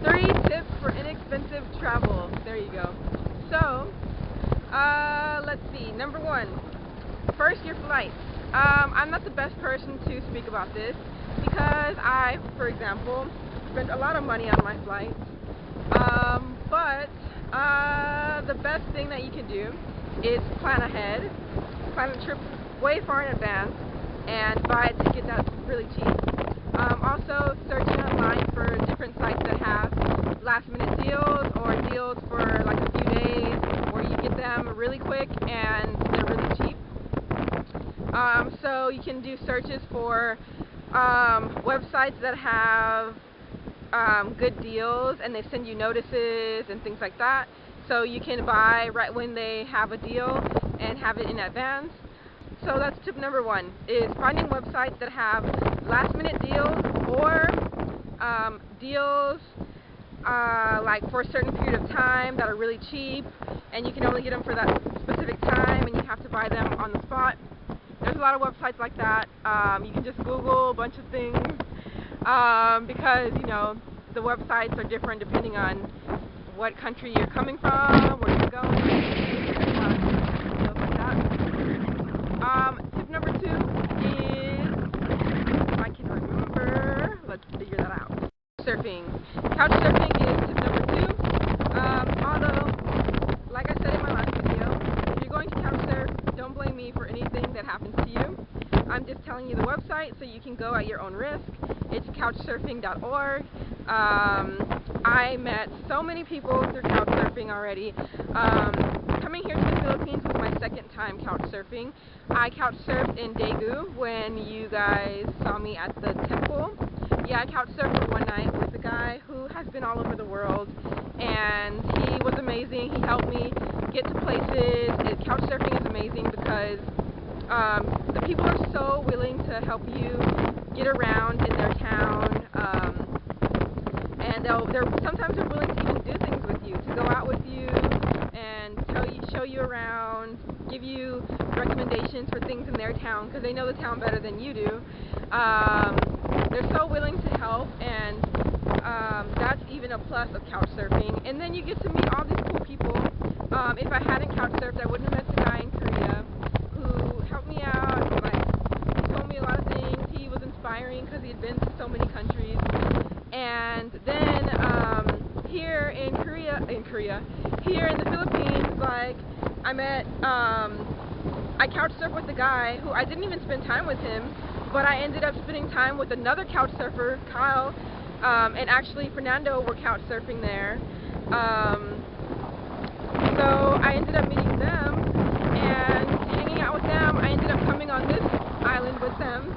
3 tips for inexpensive travel. There you go. So, let's see. Number 1, first, your flights. I'm not the best person to speak about this because I, for example, spent a lot of money on my flights. But the best thing that you can do is plan ahead, plan a trip way far in advance, and buy a ticket that's really cheap. Also, searching online for different sites that have last-minute deals or deals for like a few days, where you get them really quick and they're really cheap. So you can do searches for websites that have good deals, and they send you notices and things like that, so you can buy right when they have a deal and have it in advance. So that's tip number 1, is finding websites that have last minute deals or deals like for a certain period of time that are really cheap, and you can only get them for that specific time and you have to buy them on the spot. There's a lot of websites like that. You can just Google a bunch of things because, you know, the websites are different depending on what country you're coming from, where you're going, deals like that. Tip number 2 is, if I can remember, let's figure that out. Surfing. Couchsurfing is tip number 2. Although, like I said in my last video, if you're going to couchsurf, don't blame me for anything that happens to you. I'm just telling you the website so you can go at your own risk. It's couchsurfing.org. I met so many people through couchsurfing already. Coming here to the Philippines was my second time couchsurfing. I couchsurfed in Daegu when you guys saw me at the temple. Yeah, I couchsurfed for one night with a guy who has been all over the world, and he was amazing. He helped me get to places. Couchsurfing is amazing because the people are so willing to help you get around in their town, and sometimes they're willing to even do things with you, to go out with you and show you around, give you recommendations for things in their town because they know the town better than you do. They're so willing to help, and that's even a plus of couchsurfing. And then you get to meet all these cool people. If I hadn't couchsurfed, I wouldn't have met the guy in Korea who helped me out. He told me a lot of things. He was inspiring because he had been to so many countries. And then here in the Philippines, like I met, I couchsurfed with a guy who I didn't even spend time with him, but I ended up spending time with another couchsurfer, Kyle, and actually Fernando were couchsurfing there. So I ended up meeting them and hanging out with them. I ended up coming on this island with them,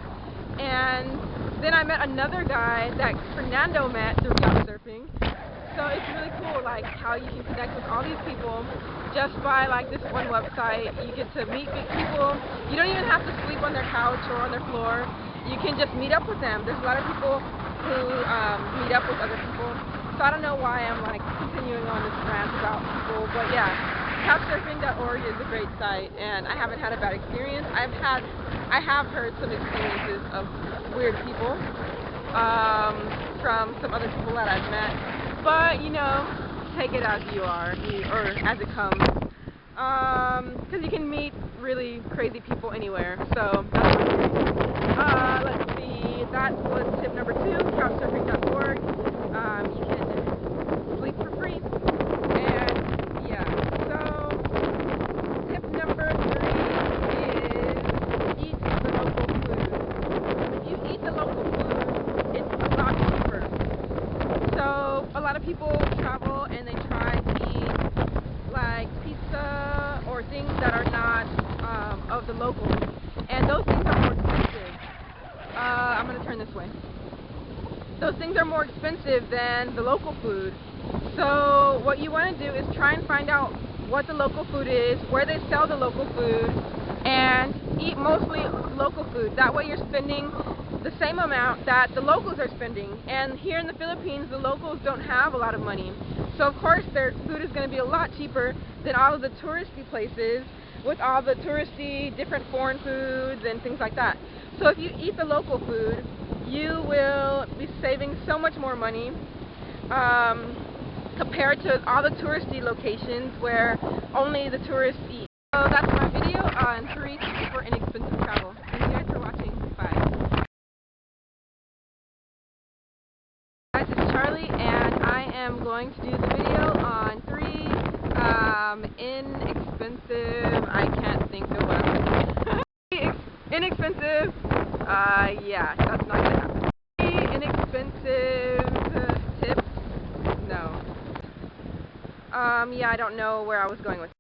and then I met another guy that Fernando met through couchsurfing. So it's really cool, like how you can connect with all these people just by like this one website. You get to meet big people. You don't even have to sleep on their couch or on their floor. You can just meet up with them. There's a lot of people who meet up with other people. So I don't know why I'm like continuing on this rant about people, but yeah, couchsurfing.org is a great site, and I haven't had a bad experience. I have heard some experiences of weird people from some other people that I've met, but you know, take it as you are, or as it comes, because you can meet really crazy people anywhere. So that's what let's see, that was tip number 2, couchsurfing.org. You can sleep for free, and yeah. So tip number 3 is eat the local food. If you eat the local food, it's a lot cheaper. So a lot of people travel and they try to eat like pizza or things that are not of the locals, and those things are more expensive. I'm going to turn this way. Those things are more expensive than the local food. So what you want to do is try and find out what the local food is, where they sell the local food, and eat mostly local food. That way you're spending the same amount that the locals are spending. And here in the Philippines, the locals don't have a lot of money. So of course their food is going to be a lot cheaper than all of the touristy places with all the touristy different foreign foods and things like that. So if you eat the local food, you will be saving so much more money compared to all the touristy locations where only the tourists eat. So that's my video on 3 tips for inexpensive travel. Thank you guys for watching. Bye. Guys, it's Charlie, and I am going to do the video on 3 inexpensive, I can't think of what I'm inexpensive, yeah, that's not gonna happen. 3 inexpensive tips? No. Yeah, I don't know where I was going with